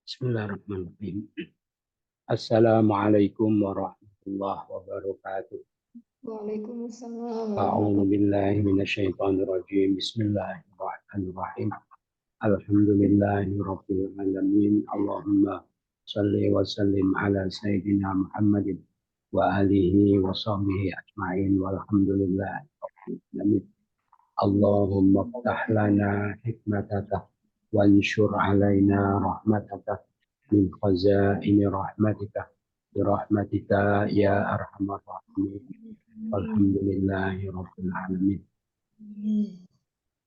Bismillahirrahmanirrahim. Assalamualaikum warahmatullahi wabarakatuh. Waalaikumsalam A'udzu warahmatullahi billahi minasyaitonir rajim. Bismillahirrahmanirrahim. Alhamdulillahirabbil alamin. Allahumma shalli wa sallim ala sayyidina Muhammadin wa alihi wa sahbihi ajmain. Walhamdulillahirabbil alamin. Allahumma iftah lana hikmataka wanshur alaina rahmataka min khazaini rahmatika birahmatika ya arhamar rahimin. Alhamdulillahi rabbil alamin.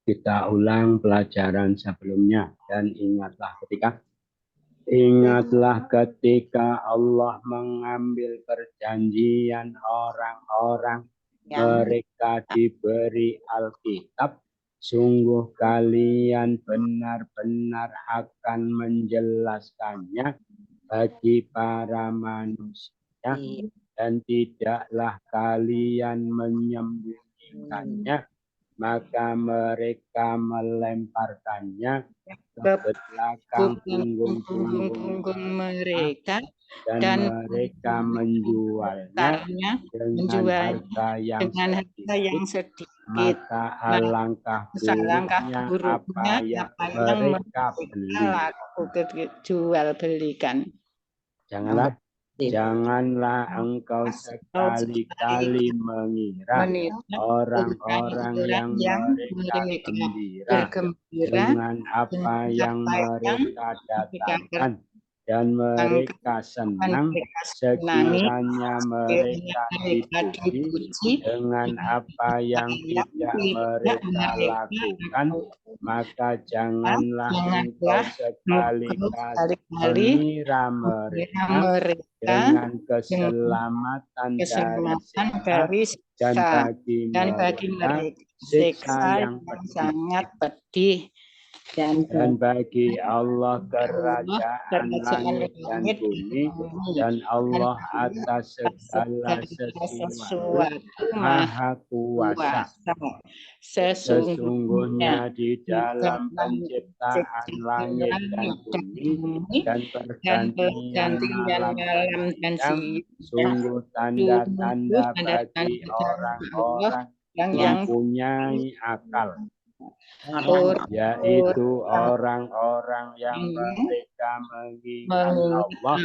Kita ulang pelajaran sebelumnya dan ingatlah ketika Allah mengambil perjanjian orang-orang mereka diberi Alkitab, sungguh kalian benar-benar akan menjelaskannya bagi para manusia dan tidaklah kalian menyembunyikannya, maka mereka melemparkannya ke belakang punggung mereka dan mereka menjualnya dengan harga yang sedikit. Maka alangkah buruknya apa yang mereka jual belikan. Janganlah engkau sekali-kali mengira orang-orang yang mereka gembira dengan apa yang mereka datangkan, dan mereka senang sekiranya mereka dipuji dengan apa yang tidak mereka lakukan. Maka janganlah engkau sekali-kali mengira mereka dengan keselamatan dari siksa, dan bagi mereka siksa yang sangat pedih. Dan bagi Allah kerajaan langit dan bumi, dan Allah atas segala sesuatu maha kuasa. Sesungguhnya di dalam penciptaan langit dan bumi dan pergantian malam dan siang, sungguh tanda-tanda bagi orang-orang yang mempunyai akal, yaitu orang-orang yang mereka mengingat Allah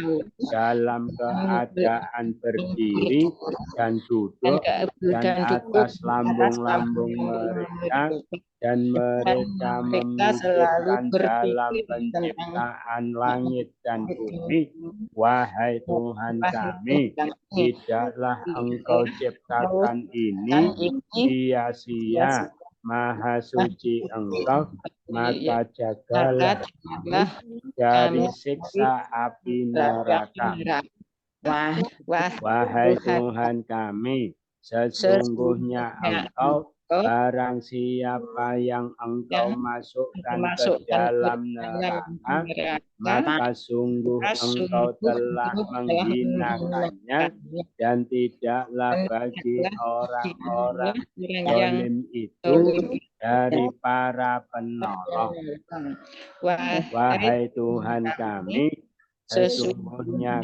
dalam keadaan berdiri dan duduk dan atas lambung-lambung mereka, dan mereka memikirkan dalam penciptaan langit dan bumi. Wahai Tuhan kami, tidaklah Engkau ciptakan ini sia-sia. Maha suci Engkau, maka jagalah dari siksa api neraka. Wahai Tuhan kami, sesungguhnya Engkau, barang siapa yang Engkau masukkan ke dalam neraka, maka sungguh Engkau telah menghinakannya, dan tidaklah bagi orang-orang zalim itu dari para penolong. Wahai Tuhan kami, sesungguhnya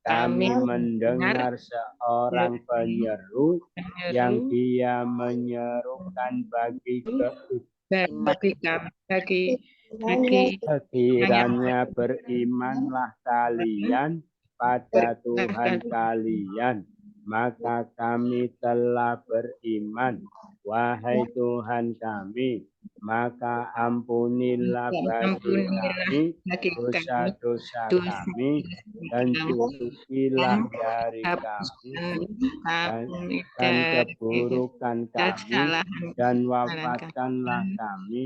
kami mendengar seorang penyeru yang dia menyerukan bagi sekiranya berimanlah kalian pada Tuhan kalian, maka kami telah beriman. Wahai Tuhan kami, maka ampunilah bagi kami dosa-dosa kami, dan cukupilah dari kami dan keburukan kami, dan wafatkanlah kami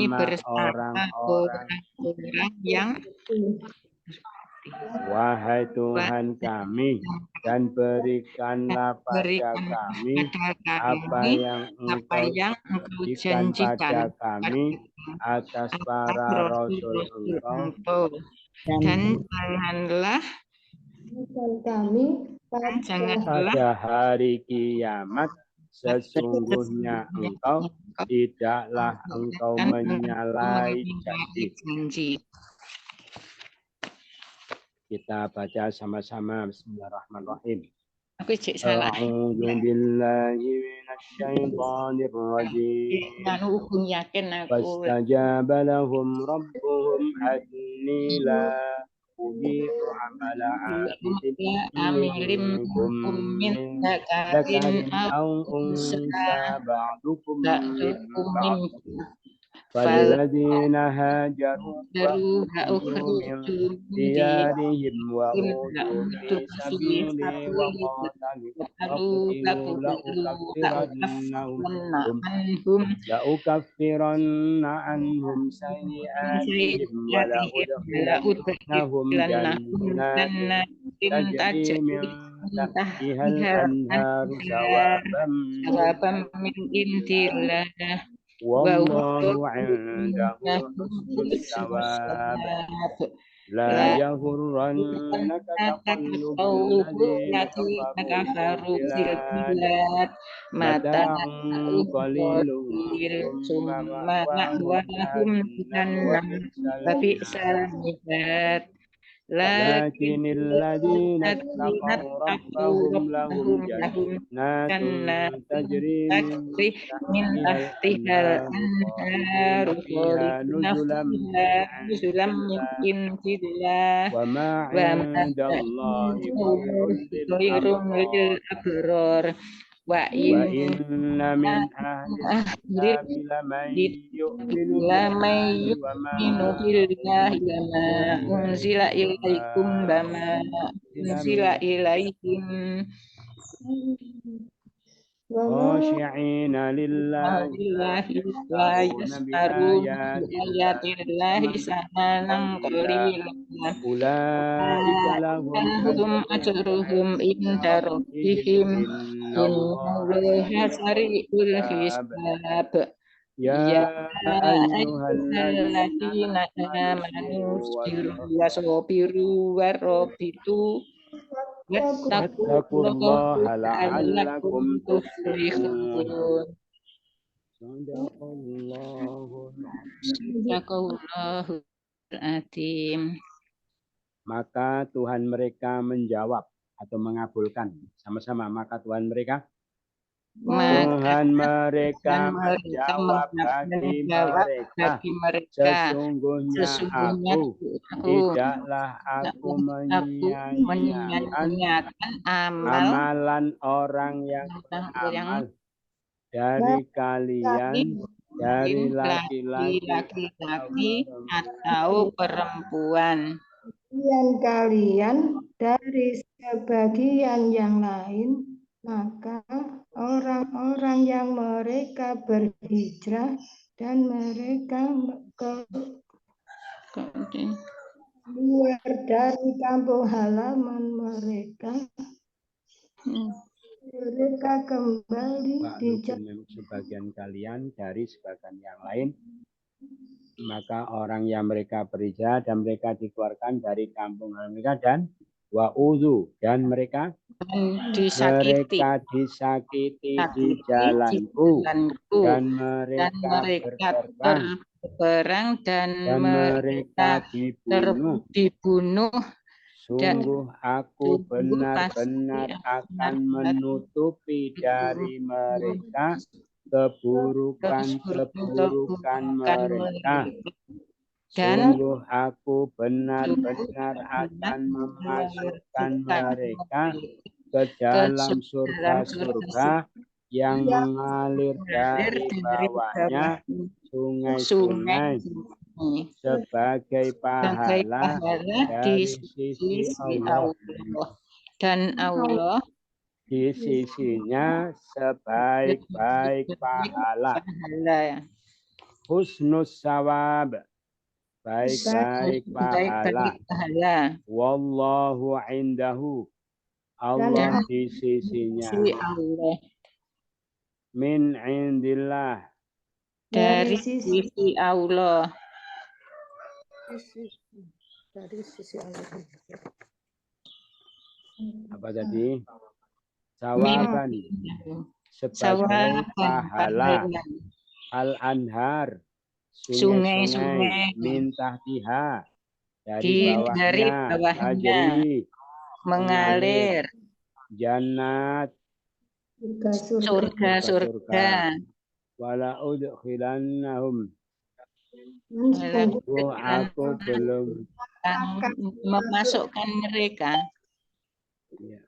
bersama orang-orang yang wahai Tuhan kami, dan berikanlah pada kami apa yang Engkau janjikan pada kami atas para rasul Engkau, dan janganlah pada hari kiamat. Sesungguhnya Engkau tidaklah Engkau menyalahi janji. Kita baca sama-sama. Bismillahirrahmanirrahim. Aku cek salah. A'udzu billahi minasyaitonir rajim. Anu hukum yakin aku. Fastajaba lahum rabbuhum anni la udi'u amala 'amilin minkum min dzakarin aw unsa ba'dukum min ba'd. فالذين هاجروا وأخرجوا من ديارهم وأوذوا في سبيلي وقاتلوا لأكفرن عنهم سيئاتهم ولأدخلنهم جنات تجري من تحتها الأنهار ثوابا من عند الله والله عنده حسن الثواب لا يغرنك تقلب الذين كفروا في البلاد متاع قليل ثم مأواهم جهنم وبئس المهاد لكن الذين اتقوا ربهم لهم جنات تجري من تحتها الأنهار نزلا من عند الله وما عند الله خير للأبرار وإن من أهل الكتاب لمن يؤمن بالله وما أنزل إليكم وما أنزل إليهم خاشعين لله لا يشترون بآيات الله ثمنا قليلا أولئك لهم أجرهم عند ربهم إن الله سريع الحساب يا أيها الذين آمنوا اصبروا وصابروا ورابطوا واتقوا الله لعلكم تفلحون. Sadaqallahul Azim. Maka Tuhan mereka menjawab atau mengabulkan sama-sama. Maka Tuhan mereka menjawab bagi mereka, sesungguhnya aku tidaklah aku menyia-nyiakan amalan orang yang beramal dari kalian, dari laki-laki atau perempuan. Kalian dari sebagian yang lain, maka orang-orang yang mereka berhijrah dan mereka keluar dari kampung halaman mereka, mereka kembali di sebagian kalian dari sebagian yang lain, maka orang yang mereka berhijrah dan mereka dikeluarkan dari kampung halaman mereka dan wa'udhu dan mereka disakiti di jalanku dan mereka berperang dan mereka dibunuh. Sungguh aku benar-benar akan menutupi dari mereka keburukan mereka. Sungguh aku benar-benar akan memasukkan mereka ke dalam surga-surga yang mengalir dari bawahnya sungai-sungai sebagai pahala dari sisi Allah. Dan Allah di sisinya sebaik-baik pahala. Husnus sawab, baik-baik pahala. Wallahu indahu, Allah di sisinya. Min indillah, dari sisi Allah. Dari sisi Allah. Apa tadi? Sawaban, sebagai pahala. Al-anhar, sungai-sungai, min tahtiha, dari bawahnya tajri mengalir jannat surga-surga. wala udkhilannahum aku belum memasukkan mereka. ya.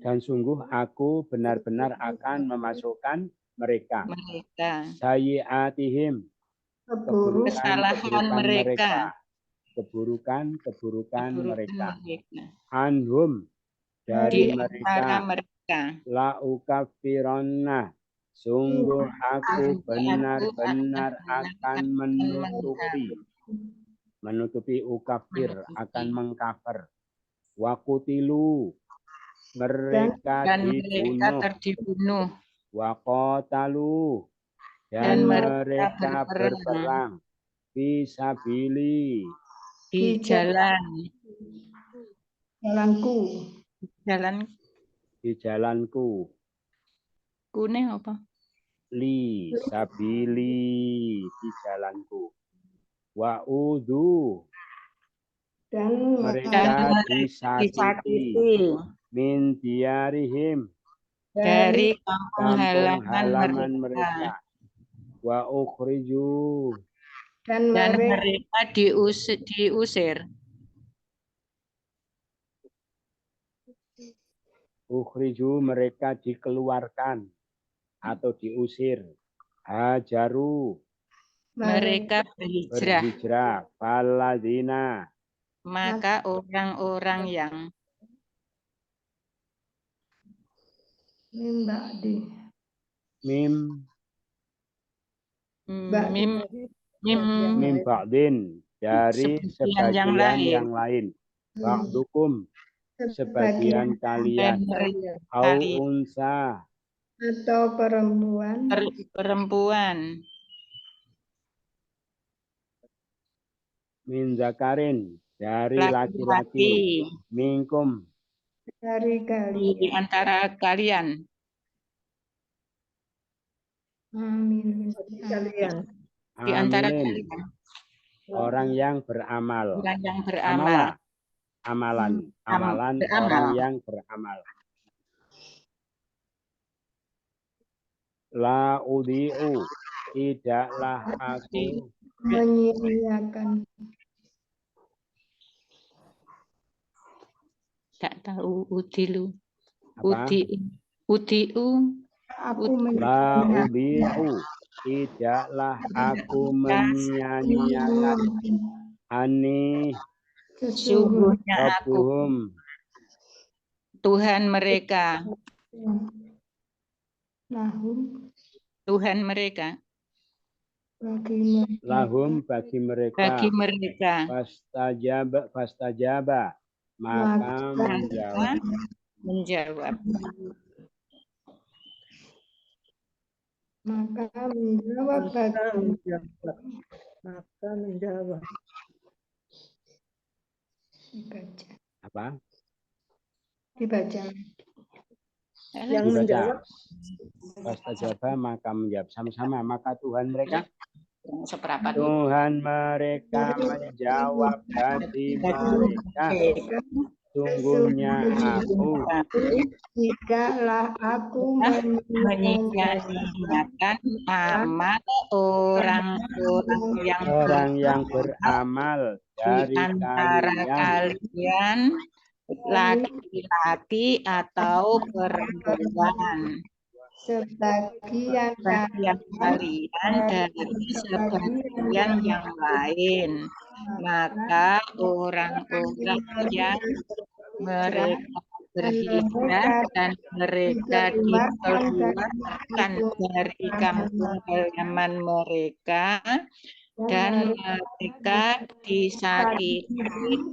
Dan sungguh aku benar-benar akan memasukkan mereka sayyi'atihim kesalahan mereka, keburukan mereka anhum di dari antara mereka la ukafironna sungguh aku benar-benar akan menutupi ukafir akan mengkafir wakutilu mereka dan mereka dibunuh terdibunuh waqatalu dan mereka berperang fisabili di jalanku kuning apa li sabili di jalanku wa'udhu dan mereka disakiti min diarihim dari kampung halaman mereka wa ukhriju dan mereka diusir ukhriju mereka dikeluarkan atau diusir hajaru mereka berhijrah faladina maka orang-orang yang mim ba'din dari sebagian yang lain ba'dukum sebagian kalian au unsa atau perempuan min zakarin dari laki-laki minkum dari di antara kalian di antara kalian orang yang beramal amalan orang yang beramal la udhi'u tidaklah aku menyia-nyiakan tak tahu udiu la udhi'u tidaklah aku menyia-nyiakan ani sesungguhnya aku Tuhan mereka Tuhan mereka lahum bagi mereka fastajaba maka menjawab apa dibaca yang menjawab fastajaba maka menjawab sama-sama maka Tuhan mereka Tuhan mereka menjawab bagi mereka sungguhnya aku jikalah aku menyia-nyiakan amal orang yang beramal dari antara kalian laki-laki atau perempuan sebagian kalian dari sebagian yang lain maka orang-orang yang mereka berhijrah dan mereka dikeluarkan dari kampung halaman mereka dan mereka disakiti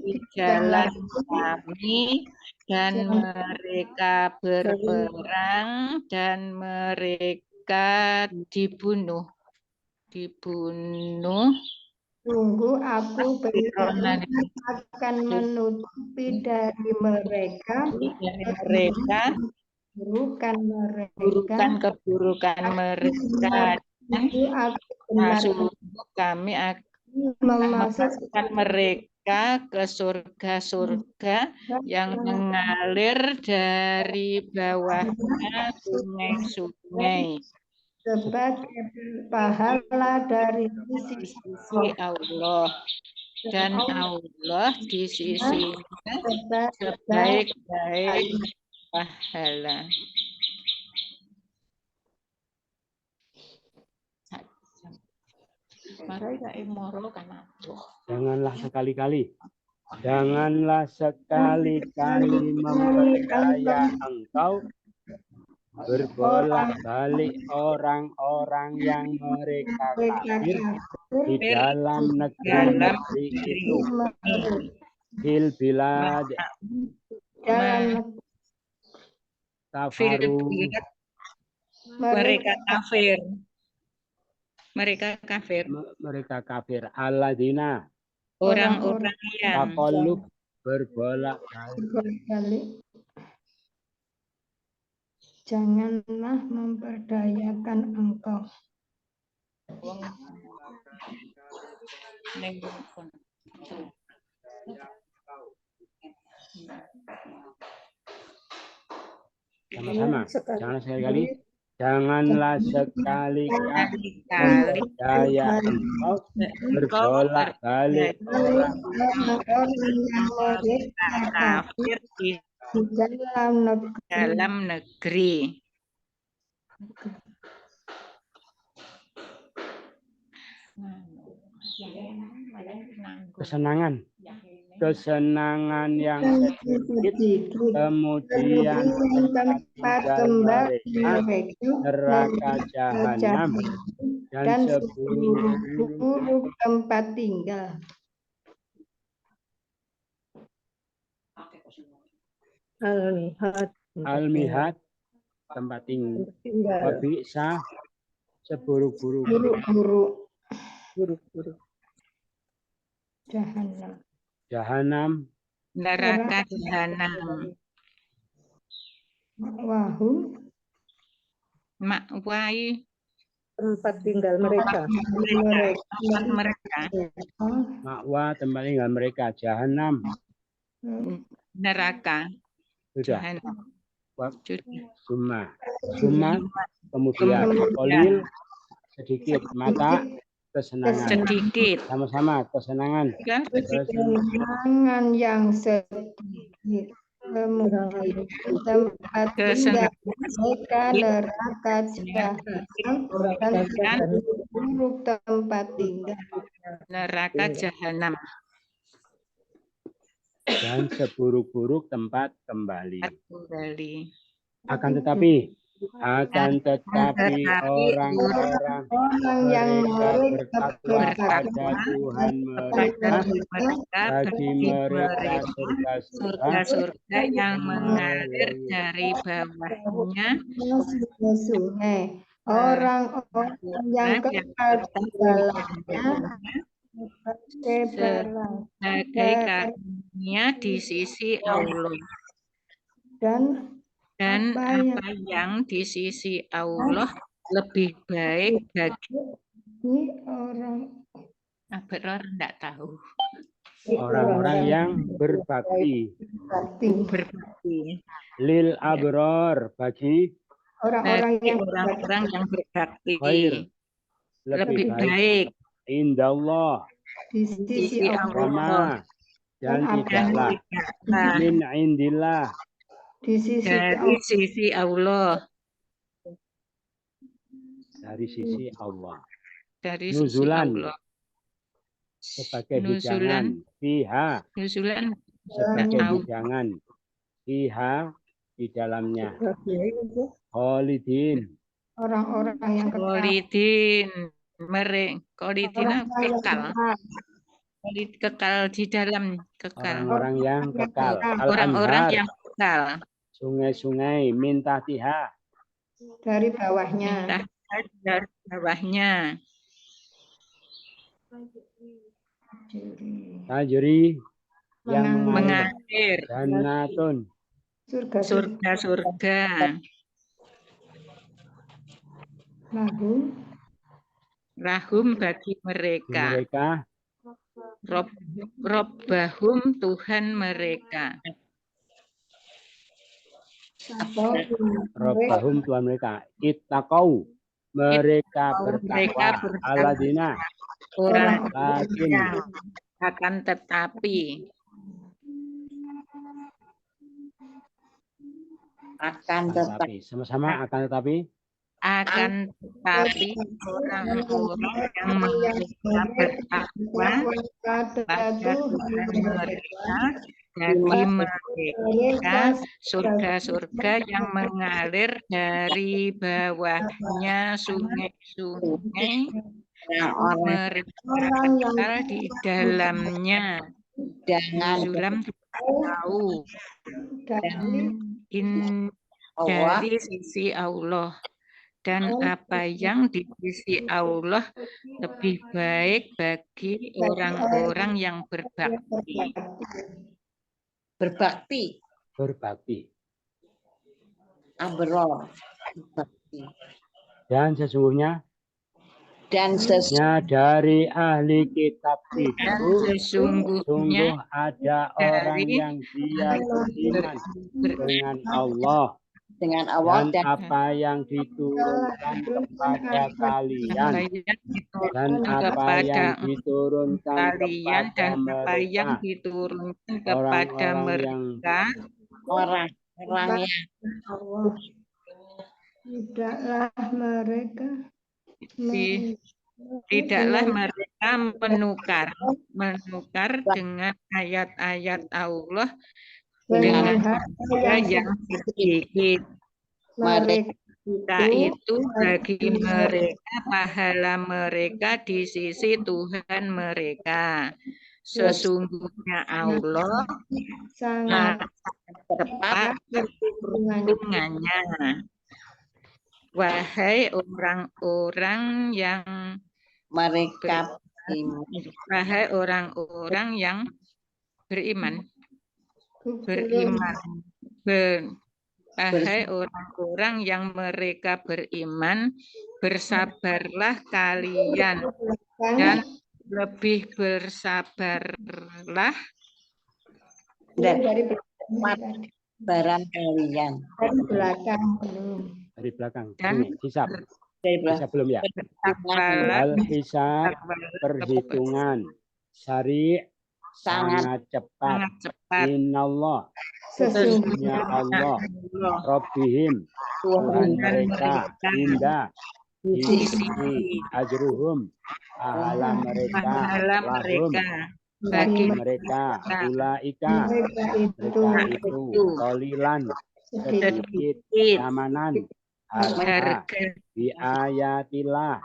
di jalan kami dan mereka berperang dan mereka dibunuh. Sungguh aku benar akan menutupi dari mereka keburukan mereka dan sungguh kami memasukkan mereka ke surga-surga yang mengalir dari bawahnya sungai-sungai sebagai pahala dari di sisi sisi Allah, dan Allah di sisinya sebaik-baik pahala. Janganlah sekali-kali memperdaya engkau berbolak-balik orang-orang yang mereka kafir di dalam negeri itu. Fil bilad kafaru, mereka kafir. Alladzina, Orang-orang yang taqallub, berbolak-balik. Janganlah memperdayakan engkau. Sama-sama. Jangan sekali-kali. Janganlah sekali-kali memperdaya engkau berbolak-balik Orang-orang yang mereka kafir di dalam negeri. Kesenangan yang sedikit, kemudian tempat tinggal mereka neraka jahanam dan seburuk tempat tinggal. Al-Mihad, tempat tinggal. Wabisa, seburuk-buruk. Jahanam, neraka jahanam. Makwai, tempat tinggal mereka. Makwa, tempat tinggal mereka. Jahanam, neraka. sudah. Jahanam. Summa, kemudian kolil, sedikit. Mata, kesenangan. Sedikit. Sama-sama, kesenangan. Kesenangan yang sedikit. Kemudian tempat tinggal mereka neraka jahanam dan buruk tempat tinggal. Neraka jahanam. Dan seburuk-buruk tempat kembali. Akan tetapi orang-orang yang mereka bertakwa pada Tuhan mereka, bagi mereka surga-surga yang mengalir dari bawahnya sungai. Orang-orang yang kekal di dalamnya sebagai karunia di sisi Allah, dan apa yang di sisi Allah lebih baik bagi tidak tahu. Orang-orang yang berbakti. Lil abror, bagi orang-orang yang berbakti. Lebih baik. Indallah, di sisi Allah, dan tidaklah min indillah, dari sisi Allah. Dari sisi Allah. Dari nuzulan, sisi Allah. Sebagai hidangan. Fiha, sebagai hidangan. Fiha, di dalamnya. Khalidin, orang-orang yang kekal di dalam orang-orang yang kekal. Orang-orang yang kekal. Sungai-sungai minta tiha, dari bawahnya. Tajri, yang mengalir. Jannatun, surga-surga. Lahum bagi mereka. Robbahum Tuhan mereka. Robbahum Tuhan mereka. Ittaqau mereka bertakwa. Alladzina Orang lakin yang akan tetapi sama-sama akan tetapi orang-orang yang mereka bertakwa pada Tuhan mereka bagi mereka surga-surga yang mengalir dari bawahnya sungai-sungai mereka kekal di dalamnya. Sulam tahu dari sisi Allah, dan apa yang di sisi Allah lebih baik bagi orang-orang yang berbakti. Abror. Dan sesungguhnya dari ahli kitab itu sungguh ada orang yang dia beriman dengan Allah dan apa yang diturunkan kepada kalian dan apa yang diturunkan kepada mereka Orang-orang yang tidaklah mereka menukar dengan ayat-ayat Allah dengan harga yang sedikit. Mereka itu bagi mereka pahala mereka di sisi Tuhan mereka. Sesungguhnya Allah sangat tepat perhitungannya. Wahai orang-orang yang beriman. Wahai orang-orang yang mereka beriman, bersabarlah kalian dan lebih bersabarlah dari kalian. Dari belakang. Ini hisab. Dari belakang. Hisab belum ya? Al-hisab perhitungan syari sangat cepat. Innallah sesungguhnya Allah Rabbihim Tuhan mereka indah di sisi ajruhum pahala mereka lahum bagi mereka ulaika mereka itu qalilan sedikit amanan harga di ayatillah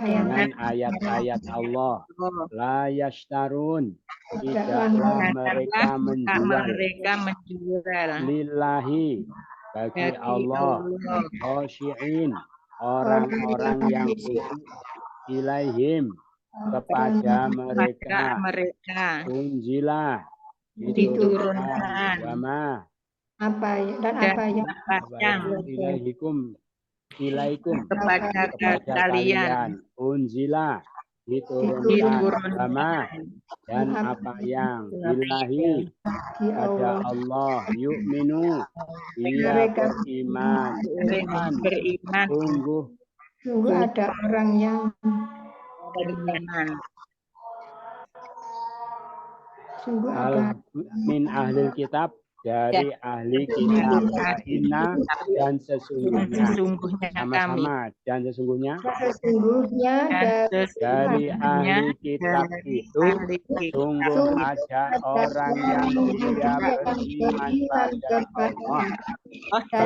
dengan ayat-ayat Allah la yashtarun tidaklah mereka menjual lillahi bagi Allah khosyi'in orang-orang yang khusyuk ilaihim kepada mereka unjilah diturunkan wama apa yang ilaikum kepada kalian unjilah diturunkan wama dan apa yang ilahi pada Allah yu'minu dia beriman sungguh ada orang yang beriman. Min ahlil kitab dari ahli kitab inna dan sesungguhnya sama-sama dan sesungguhnya dari ahli kitab itu sungguh ada orang yang dia beriman pada Allah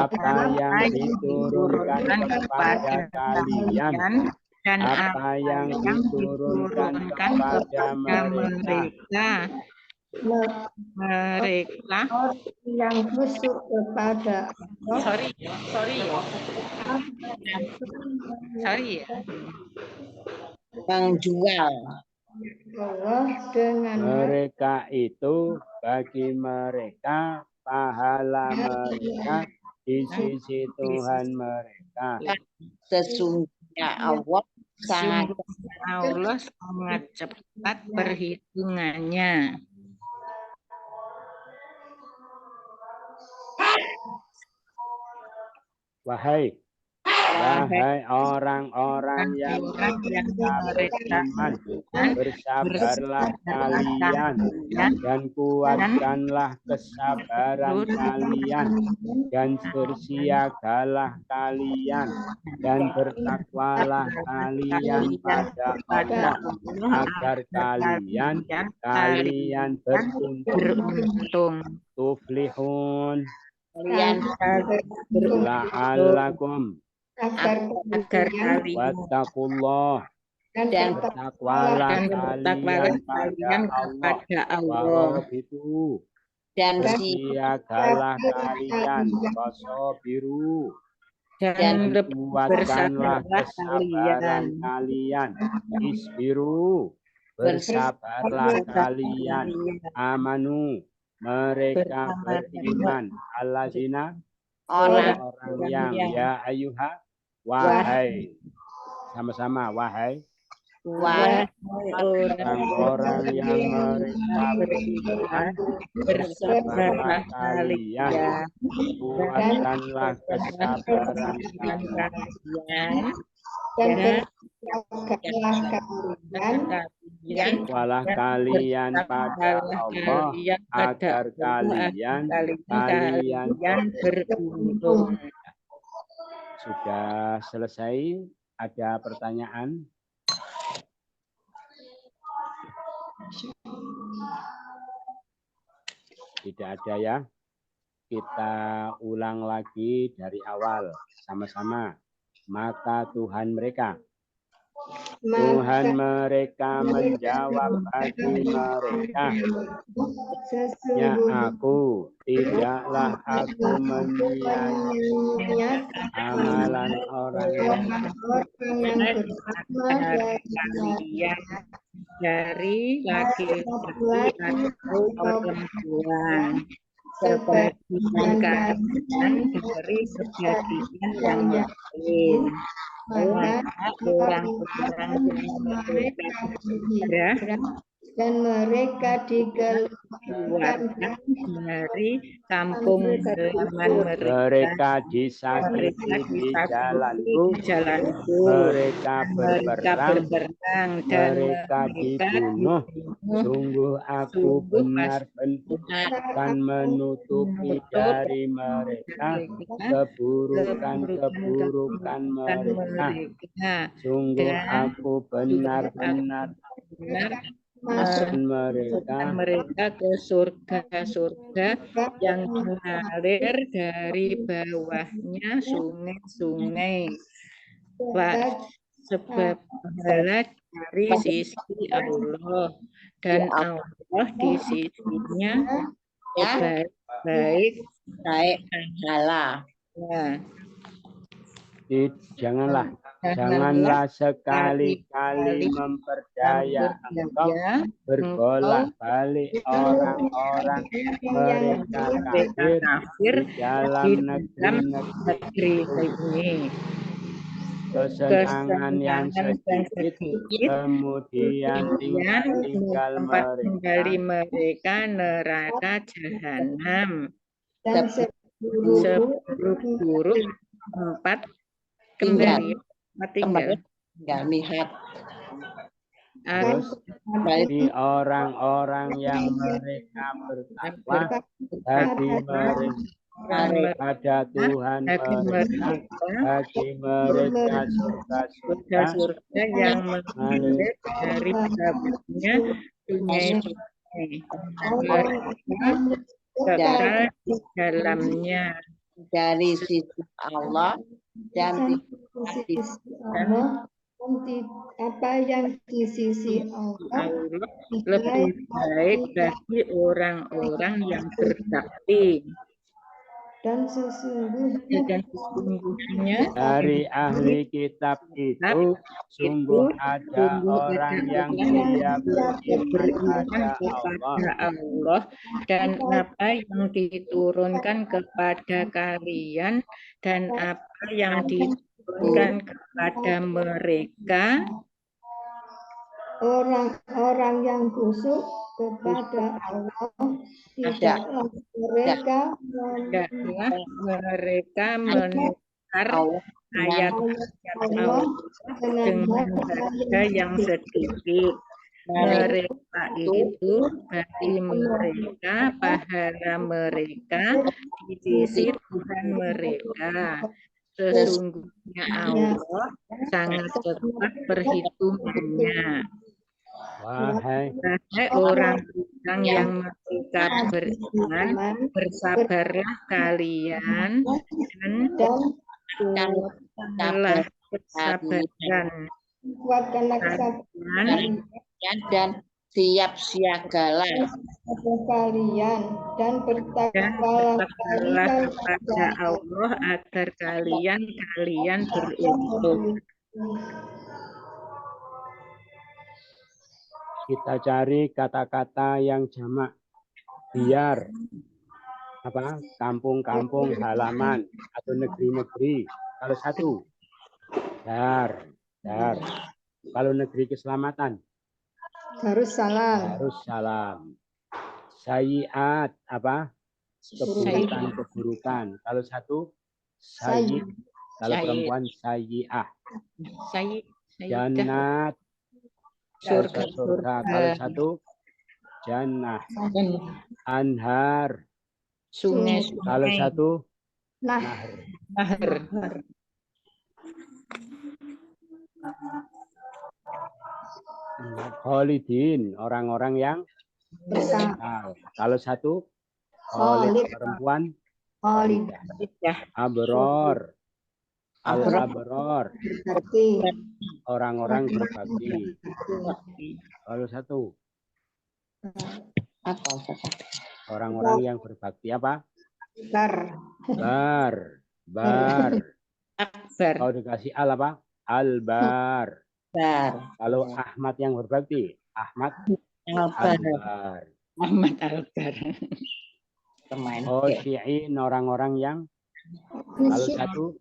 apa yang diturunkan kepada kalian dan apa yang diturunkan kepada mereka yang khusyuk kepada sorry ya menjual Allah dengan mereka itu bagi mereka pahala mereka di sisi Tuhan mereka sesungguhnya Allah sangat Allah sangat cepat perhitungannya. Wahai orang-orang yang beriman, bersabarlah kalian dan kuatkanlah kesabaran kalian dan bersiagalah kalian dan bertakwalah kalian pada Allah agar kalian beruntung. Tuflihun la'allakum Agar kalian wattaqullah dan bertakwalah kalian pada Allah itu dan bersiagalah kalian wasobiru dan kuatkanlah bersabarlah kesabaran kalian isbiru bersabarlah kalian amanu mereka beriman allazina orang yang ya ayuha wahai sama-sama wahai orang-orang yang mereka beriman bersabarlah kalian kuatkanlah kesabaran kalian dan bersiagalah kalian walah kalian pada Allah agar kalian beruntung. Sudah selesai? Ada pertanyaan? Tidak ada ya? Kita ulang lagi dari awal sama-sama. Maka Tuhan mereka menjawab bagi mereka, ya aku, tidaklah aku menyia-nyiakan amalan orang yang Kalian dari laki-laki atau perempuan, sebagian kalian dari sebagian yang lain. Orang-orang yang dan mereka dikeluarkan dari kampung halaman mereka disakiti di jalanku, mereka berperang dan mereka dibunuh. Sungguh aku benar-benar akan menutupi dari mereka keburukan-keburukan mereka. Sungguh aku benar-benar mereka ke surga-surga yang mengalir dari bawahnya sungai-sungai. Sebab pahala dari sisi Allah dan Allah di sisinya baik pahala. Ya. Janganlah sekali-kali memperdaya engkau berbolak balik orang-orang mereka kafir di dalam negeri ini. Kesenangan yang sedikit kemudian tinggal mereka neraka jahanam seburuk-buruk tempat tinggal. Lihat. Terus bagi orang-orang yang mereka bertakwa bagi mereka pada Tuhan mereka, bagi mereka surga-surga yang mengalir dari bawahnya sungai-sungai. Mereka di dalamnya dari sisi Allah dan apa yang di sisi Allah lebih baik bagi orang-orang yang berbakti. Dan sesungguhnya dari ahli kitab itu sungguh ada orang yang dia beriman kepada Allah dan apa yang diturunkan kepada kalian dan apa yang diturunkan kepada mereka orang-orang yang khusyuk kepada Allah, tidaklah mereka Tidaklah mereka menukar Allah ayat Allah dengan harga yang sedikit. Mereka itu bagi mereka pahala mereka di sisi Tuhan mereka. Sesungguhnya Allah sangat cepat perhitungannya. Wahai Orang-orang yang mereka beriman, bersabarlah kalian dan kuatkanlah kesabaran kuatkanlah kesabaran dan siap siagalah kalian dan bertakwalah bertakwalah kepada Allah agar kalian beruntung. kita cari kata-kata yang jamak. Biar apa? Kampung-kampung, halaman atau negeri-negeri. Kalau satu, dar. Kalau negeri keselamatan, Darussalam. Sayiat apa? Keburukan. Kalau satu, sayyid. Kalau perempuan, sayyiah. Jannat. Surga. Kalau satu, jannah. Anhar. Sungai. Kalau satu, Nah, nahar. Khalidin, orang-orang yang kekal. Kalau satu, Khalid perempuan, Khalidah. Abror, al-abror, orang-orang berbakti. Kalau satu, orang-orang yang berbakti apa? Bar. Kalau dikasih al apa? Albar. Kalau Ahmad yang berbakti, Ahmad Albar. Khosyi'in, orang-orang yang kalau satu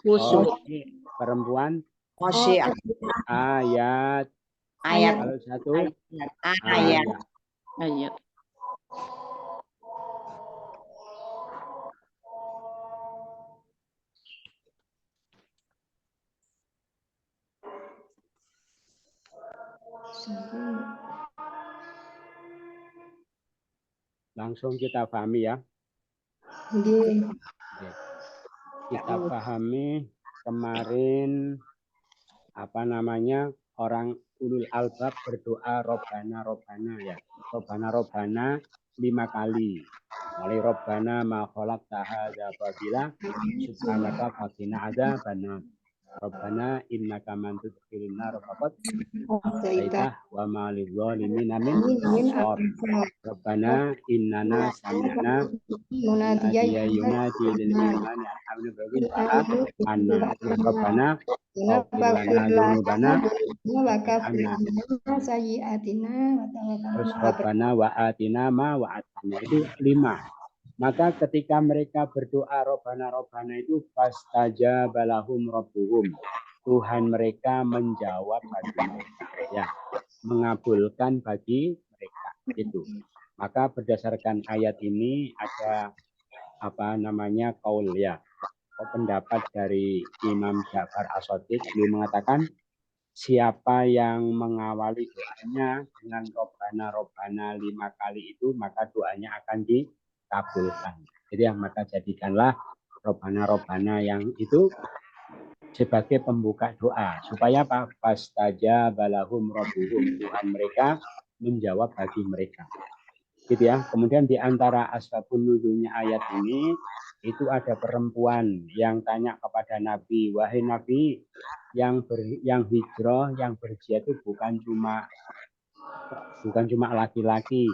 khosyi' perempuan ayat. Kalau satu ayat. Langsung kita pahami ya. Kita pahami kemarin apa namanya orang ulul albab berdoa Robbana ya. Robbana 5 kali. Mulai Robbana ma khalaqta hadza batila subhanaka faqina adzabannar. Robbana innaka man tudkhilin nar faqad aghwaytah wa ma lidh-dhalimin min ansar. Rabbana innana sami'na munadiyan yunadi lil imani an aminu billahi anna Rabbana ighfir lana dzunubana wa kaffir anna sayyi'atina wa tawaffana Rabbana wa atina ma wa'adtana. Itu 5. Maka ketika mereka berdoa Robbana itu fastajaba lahum rabbuhum. Tuhan mereka menjawab bagi mereka, ya, mengabulkan bagi mereka itu. Maka berdasarkan ayat ini ada apa namanya qaul ya. Pendapat dari Imam Ja'far As-Shadiq, beliau mengatakan siapa yang mengawali doanya dengan Robbana 5 kali itu maka doanya akan dikabulkan. Jadi maka jadikanlah Robbana yang itu sebagai pembuka doa supaya apa? Fastajaba lahum rabbuhum, Tuhan mereka menjawab bagi mereka. Gitu ya. Kemudian di antara asbabun nuzulnya ayat ini itu ada perempuan yang tanya kepada Nabi, wahai Nabi, yang hijrah, yang berjihad itu bukan cuma laki-laki,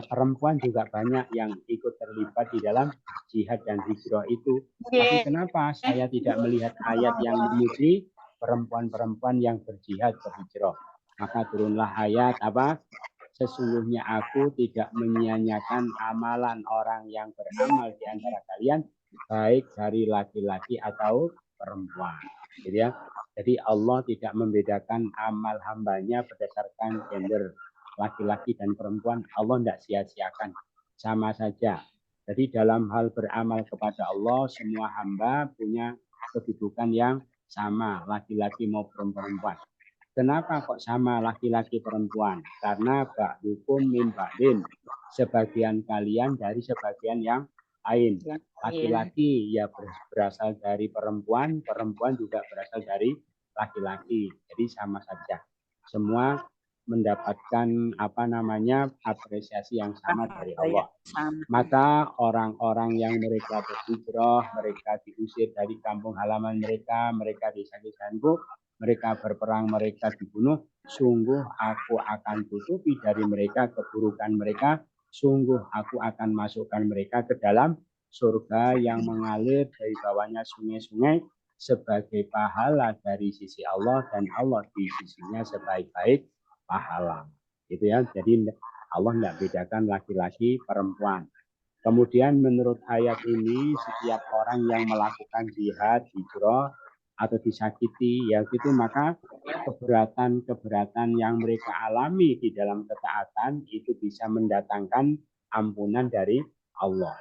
perempuan juga banyak yang ikut terlibat di dalam jihad dan hijrah itu. Tapi kenapa saya tidak melihat ayat yang memuji perempuan-perempuan yang berjihad berhijrah? Maka turunlah ayat apa? Sesungguhnya aku tidak menyia-nyiakan amalan orang yang beramal di antara kalian, baik dari laki-laki atau perempuan. Gitu ya. Jadi Allah tidak membedakan amal hambanya berdasarkan gender laki-laki dan perempuan. Allah tidak sia-siakan, sama saja. Jadi dalam hal beramal kepada Allah, semua hamba punya kedudukan yang sama, laki-laki maupun perempuan. Kenapa kok sama laki-laki perempuan? Karena ba'dukum min ba'din. Sebagian kalian dari sebagian yang lain. Laki-laki ya berasal dari perempuan, perempuan juga berasal dari laki-laki. Jadi sama saja. Semua mendapatkan apresiasi yang sama dari Allah. Maka orang-orang yang mereka berhijrah, mereka diusir dari kampung halaman mereka, mereka disakiti, mereka berperang, mereka dibunuh, sungguh aku akan tutupi dari mereka keburukan mereka, sungguh aku akan masukkan mereka ke dalam surga yang mengalir dari bawahnya sungai-sungai sebagai pahala dari sisi Allah, dan Allah di sisinya sebaik-baik pahala. Gitu ya. Jadi Allah tidak bedakan laki-laki perempuan. Kemudian menurut ayat ini, setiap orang yang melakukan jihad, hijrah, atau disakiti, ya gitu, maka keberatan-keberatan yang mereka alami di dalam ketaatan itu bisa mendatangkan ampunan dari Allah.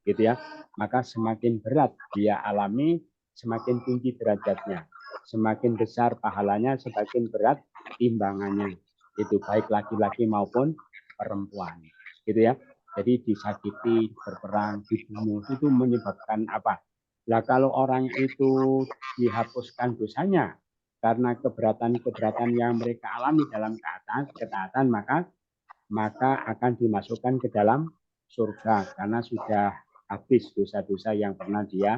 Gitu ya. Maka semakin berat dia alami, semakin tinggi derajatnya. Semakin besar pahalanya, semakin berat timbangannya. Itu baik laki-laki maupun perempuan. Gitu ya. Jadi disakiti, berperang, dibunuh, itu menyebabkan apa? Nah, kalau orang itu dihapuskan dosanya karena keberatan-keberatan yang mereka alami dalam ketaatan, maka akan dimasukkan ke dalam surga karena sudah habis dosa-dosa yang pernah dia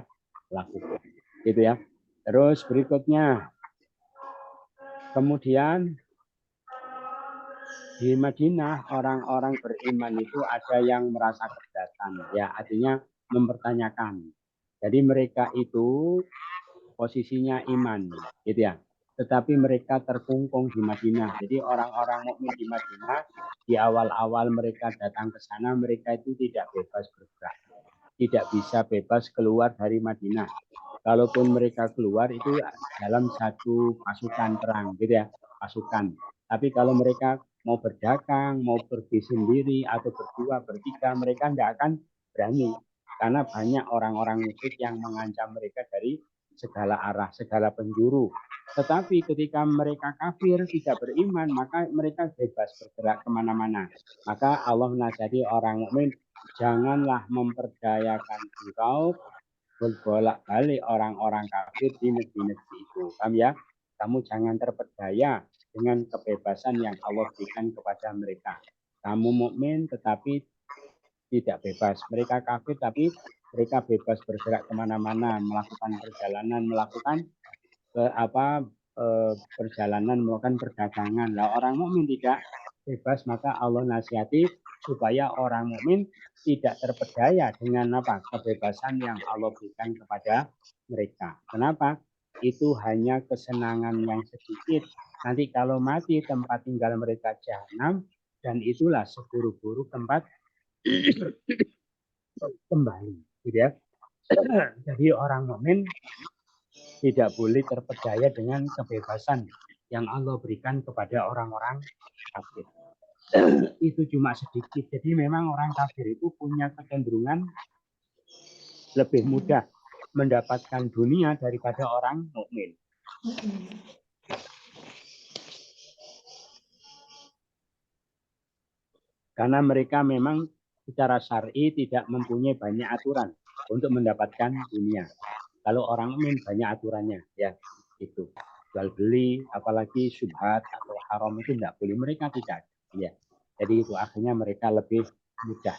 lakukan. Gitu ya. Terus berikutnya, kemudian di Madinah orang-orang beriman itu ada yang merasa keberatan, ya artinya mempertanyakan. Jadi mereka itu posisinya iman, gitu ya. Tetapi mereka terkungkung di Madinah. Jadi orang-orang mukmin di Madinah di awal-awal mereka datang ke sana, mereka itu tidak bebas bergerak, tidak bisa bebas keluar dari Madinah. Kalaupun mereka keluar itu dalam satu pasukan perang, gitu ya, pasukan. Tapi kalau mereka mau berdagang, mau pergi sendiri atau berdua, bertiga, mereka tidak akan berani. Karena banyak orang-orang musyrik yang mengancam mereka dari segala arah, segala penjuru. Tetapi ketika mereka kafir, tidak beriman, maka mereka bebas bergerak kemana-mana. Maka Allah menasihati orang mukmin, janganlah memperdayakan engkau berbolak-balik orang-orang kafir di negeri-negeri itu. Paham ya? Kamu jangan terperdaya dengan kebebasan yang Allah berikan kepada mereka. Kamu mukmin tetapi tidak bebas. Mereka kafir tapi mereka bebas bergerak kemana-mana, melakukan perjalanan, melakukan perjalanan, melakukan perdagangan. Lah orang mukmin tidak bebas, maka Allah nasihati supaya orang mukmin tidak terpedaya dengan kebebasan yang Allah berikan kepada mereka. Kenapa? Itu hanya kesenangan yang sedikit. Nanti kalau mati tempat tinggal mereka jahanam, dan itulah seburuk-buruk tempat kembali. Gitu ya. Jadi orang mukmin tidak boleh terpedaya dengan kebebasan yang Allah berikan kepada orang-orang kafir. Itu cuma sedikit. Jadi memang orang kafir itu punya kecenderungan lebih mudah mendapatkan dunia daripada orang mukmin. Karena mereka memang secara syar'i tidak mempunyai banyak aturan untuk mendapatkan dunia. Kalau orang mukmin banyak aturannya, ya itu jual beli, apalagi syubhat atau haram itu tidak boleh, mereka tidak, ya. Jadi itu akhirnya mereka lebih mudah.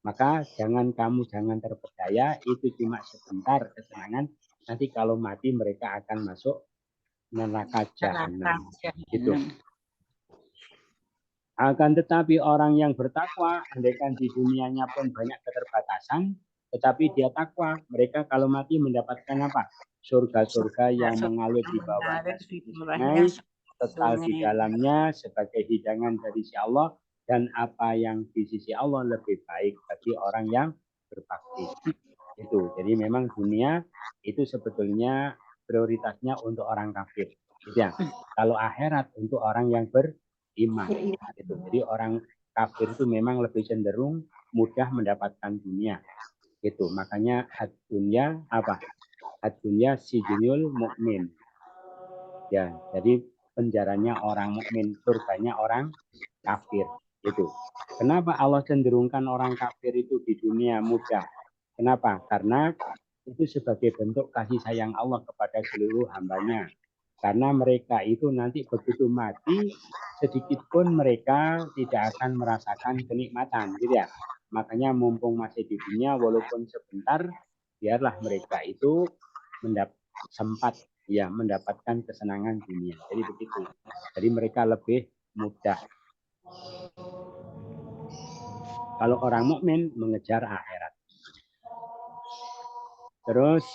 Maka jangan terpedaya, itu cuma sebentar kesenangan. Nanti kalau mati mereka akan masuk neraka jahanam. Gitu. Akan tetapi orang yang bertakwa, andaikan di dunianya pun banyak keterbatasan, tetapi dia takwa, mereka kalau mati mendapatkan apa? Surga-surga yang mengalir di bawahnya sungai, kekal di dalamnya sebagai hidangan dari si Allah, dan apa yang di sisi Allah lebih baik bagi orang yang berbakti. Itu. Jadi memang dunia itu sebetulnya prioritasnya untuk orang kafir. Gitu ya. Kalau akhirat untuk orang yang beriman. Gitu. Jadi orang kafir itu memang lebih cenderung mudah mendapatkan dunia. Gitu. Makanya ad-dunya apa? Ad-dunya sijinul mukmin. Ya, jadi penjaranya orang mukmin, surganya orang kafir. Itu. Kenapa Allah cenderungkan orang kafir itu di dunia mudah? Kenapa? Karena itu sebagai bentuk kasih sayang Allah kepada seluruh hambanya. Karena mereka itu nanti begitu mati, sedikit pun mereka tidak akan merasakan kenikmatan, gitu ya. Makanya mumpung masih di dunia, walaupun sebentar, biarlah mereka itu sempat ya mendapatkan kesenangan dunia. Jadi begitu. Jadi mereka lebih mudah. Kalau orang mukmin mengejar akhirat. Terus,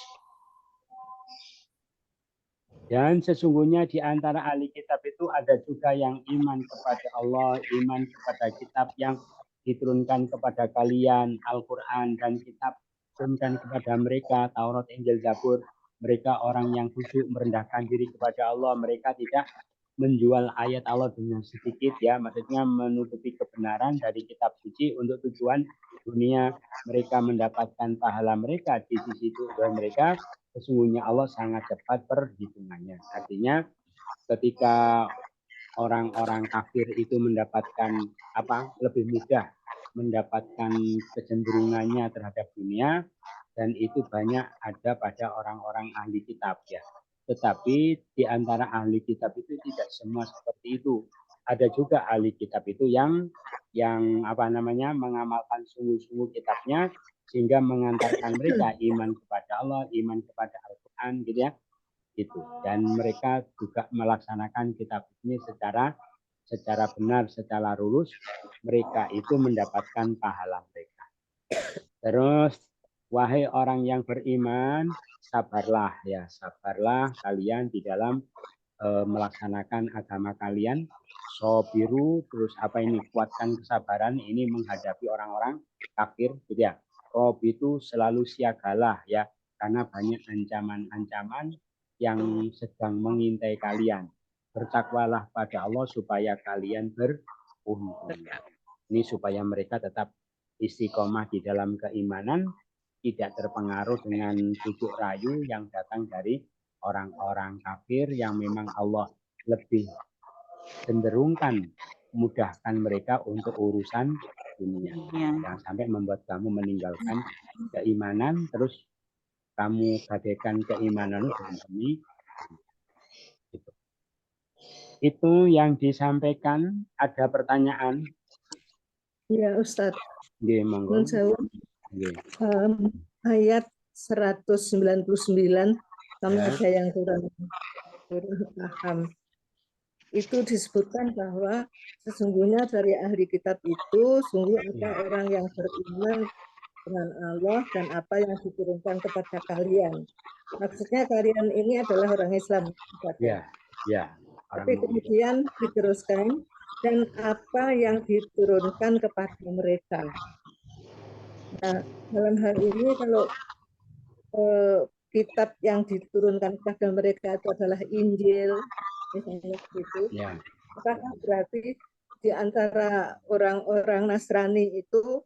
dan sesungguhnya di antara ahli kitab itu ada juga yang iman kepada Allah, iman kepada kitab yang diturunkan kepada kalian, Al-Quran dan kitab diturunkan kepada mereka, Taurat, Injil, Zabur. Mereka orang yang khusyuk merendahkan diri kepada Allah, mereka tidak menjual ayat Allah dengan sedikit, ya, maksudnya menutupi kebenaran dari kitab suci untuk tujuan dunia. Mereka mendapatkan pahala mereka di sisi Tuhan mereka. Sesungguhnya Allah sangat cepat perhitungannya. Artinya ketika orang-orang kafir itu mendapatkan apa? Lebih mudah mendapatkan kecenderungannya terhadap dunia, dan itu banyak ada pada orang-orang ahli kitab, ya. Tetapi di antara ahli kitab itu tidak semua seperti itu. Ada juga ahli kitab itu yang apa namanya mengamalkan sungguh-sungguh kitabnya sehingga mengantarkan mereka iman kepada Allah, iman kepada Al-Quran, gitu ya. Gitu. Dan mereka juga melaksanakan kitab ini secara benar, secara lurus. Mereka itu mendapatkan pahala mereka. Terus, wahai orang yang beriman, sabarlah, ya, sabarlah kalian di dalam melaksanakan agama kalian. Sobiru, terus apa ini, kuatkan kesabaran ini menghadapi orang-orang kafir, gitu ya. Rob itu selalu siagalah, ya, karena banyak ancaman-ancaman yang sedang mengintai kalian. Bertakwalah pada Allah supaya kalian beruntung. Ini supaya mereka tetap istiqomah di dalam keimanan, tidak terpengaruh dengan bujuk rayu yang datang dari orang-orang kafir yang memang Allah lebih cenderungkan mudahkan mereka untuk urusan dunia. Jangan sampai membuat kamu meninggalkan keimanan, terus kamu gadaikan keimanan demi itu. Itu yang disampaikan. Ada pertanyaan? Ya Ustadz. Nggih, monggo. Nggih. Ayat 199 kami Ya. ada yang kurang paham. Itu disebutkan bahwa sesungguhnya dari ahli kitab itu sungguh ada orang yang beriman dengan Allah dan apa yang diturunkan kepada kalian. Maksudnya kalian ini adalah orang Islam. Ya, ya. Tapi kemudian diteruskan dan apa yang diturunkan kepada mereka. Nah, dalam hal ini kalau kitab yang diturunkan kepada mereka itu adalah Injil, misalnya gitu. Ya. Apakah berarti di antara orang-orang Nasrani itu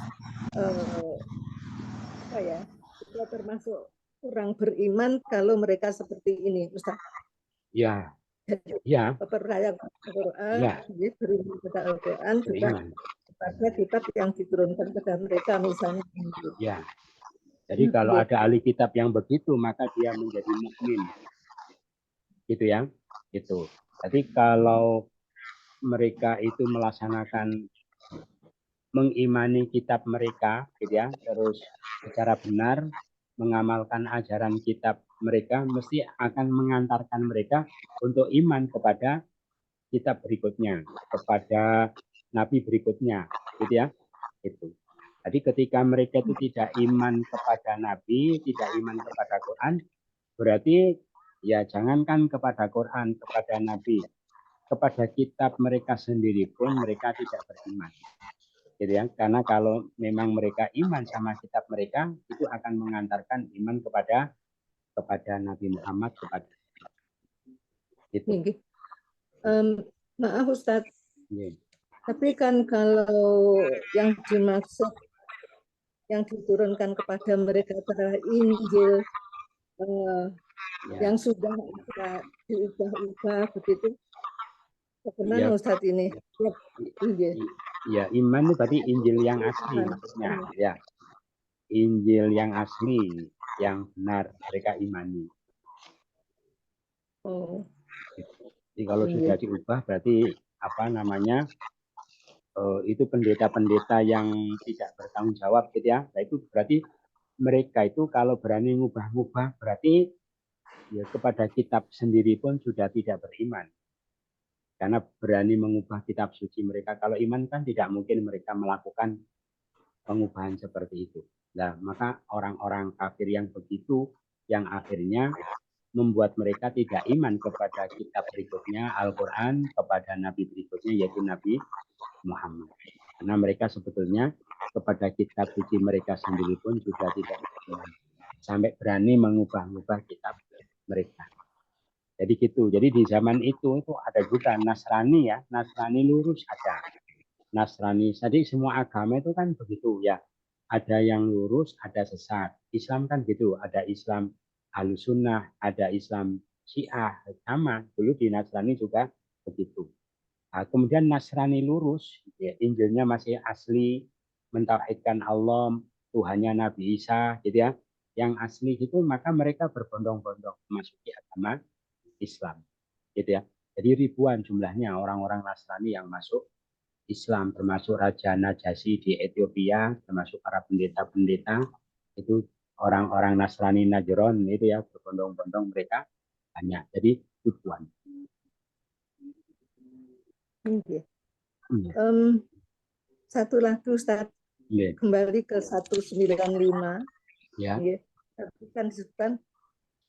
apa ya? Itu termasuk orang beriman kalau mereka seperti ini, Ustaz? Ya. Jadi, Ya. percaya Al-Quran, Ya. beriman kepada Al-Quran juga kepada kitab yang diturunkan kepada mereka, misalnya Injil. Ya. Jadi kalau ada ahli kitab yang begitu, maka dia menjadi mukmin. Gitu ya. Gitu. Jadi kalau mereka itu melaksanakan mengimani kitab mereka, gitu ya, terus secara benar mengamalkan ajaran kitab mereka, mesti akan mengantarkan mereka untuk iman kepada kitab berikutnya, kepada nabi berikutnya, gitu ya. Itu. Jadi ketika mereka itu tidak iman kepada nabi, tidak iman kepada Quran, berarti ya jangankan kepada Quran, kepada nabi, kepada kitab mereka sendiri pun mereka tidak beriman. Gitu ya. Karena kalau memang mereka iman sama kitab mereka, itu akan mengantarkan iman kepada Nabi Muhammad, kepada Itu. Nggih. Maaf Ustadz, Nggih. tapi kan kalau yang dimaksud yang diturunkan kepada mereka adalah Injil Ya. yang sudah ada diubah-ubah begitu. Bagaimana Ya. Ustadz ini? Injil. Ya, iman itu berarti Injil yang asli maksudnya, ya. Injil yang asli, yang benar mereka imani. Oh. Jadi kalau sudah diubah berarti apa namanya? Itu pendeta-pendeta yang tidak bertanggung jawab gitu ya. Nah, itu berarti mereka itu kalau berani ngubah-ngubah berarti ya kepada kitab sendiri pun sudah tidak beriman. Karena berani mengubah kitab suci mereka. Kalau iman kan tidak mungkin mereka melakukan pengubahan seperti itu. Nah, maka orang-orang kafir yang begitu yang akhirnya membuat mereka tidak iman kepada kitab berikutnya Al-Quran, kepada nabi berikutnya yaitu Nabi Muhammad. Karena mereka sebetulnya kepada kitab suci mereka sendiri pun sudah tidak beriman. Sampai berani mengubah-ubah kitab mereka. Jadi gitu. Jadi di zaman itu ada juga Nasrani ya. Nasrani lurus ada. Nasrani. Jadi semua agama itu kan begitu ya. Ada yang lurus, ada sesat. Islam kan gitu. Ada Islam Ahlussunnah, ada Islam Syiah. Sama. Dulu di Nasrani juga begitu. Nah, kemudian Nasrani lurus, ya, Injilnya masih asli, mentauhidkan Allah, Tuhannya Nabi Isa, gitu ya. Yang asli gitu, maka mereka berbondong-bondong memasuki agama Islam, gitu ya. Jadi ribuan jumlahnya orang-orang Nasrani yang masuk Islam, termasuk Raja Najasyi di Ethiopia, termasuk para pendeta-pendeta, itu orang-orang Nasrani Najran, itu ya, berbondong-bondong mereka banyak. Jadi ribuan. Satu lagi Ustaz, kembali ke 195 ya. Tapi kan disebutkan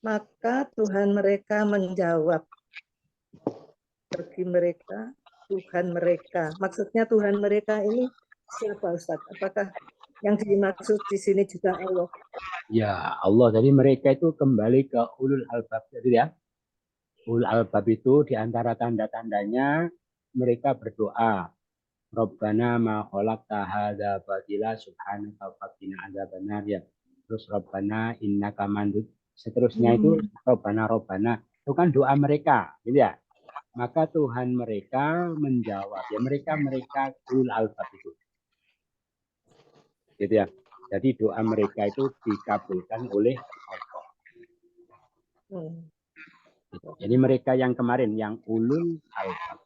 maka Tuhan mereka menjawab bagi mereka Tuhan mereka. Maksudnya Tuhan mereka ini siapa Ustaz? Apakah yang dimaksud di sini juga Allah? Ya Allah, jadi mereka itu kembali ke ulul albab, jadi ya. Ulul albab itu diantara tanda-tandanya mereka berdoa, Rabbana ma khalaqta hadza batila subhanaka faqina adzabannar ya. Terus Rabbana innaka mandud. Seterusnya itu Rabbana itu kan doa mereka, gitu ya. Maka Tuhan mereka menjawab, ya mereka ulul albab itu. Gitu ya. Jadi doa mereka itu dikabulkan oleh Allah. Jadi mereka yang kemarin yang ulul albab.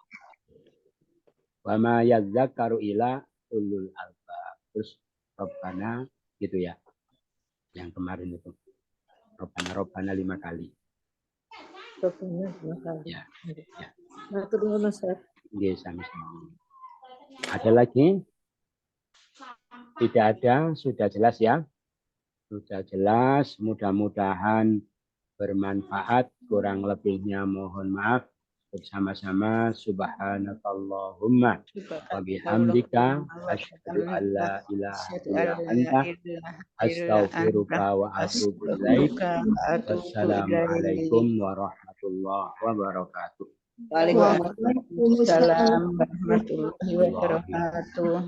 Wa ma yadzakaru ila ulul albab. Terus Rabbana gitu ya. Yang kemarin itu. Rabbana 5 kali. Rabbana 5 kali. Ya. Ya. Nah, terus Ustaz. Nggih, sami-sami. Ada lagi? Tidak ada, sudah jelas ya. Sudah jelas, mudah-mudahan bermanfaat, kurang lebihnya mohon maaf. Bersama-sama subhanakallahumma wa bihamdika asyhadu an la ilaha illa anta astaghfiruka wa atubu ilaik. Wassalamualaikum warahmatullahi wabarakatuh. Waalaikumsalam warahmatullahi wabarakatuh.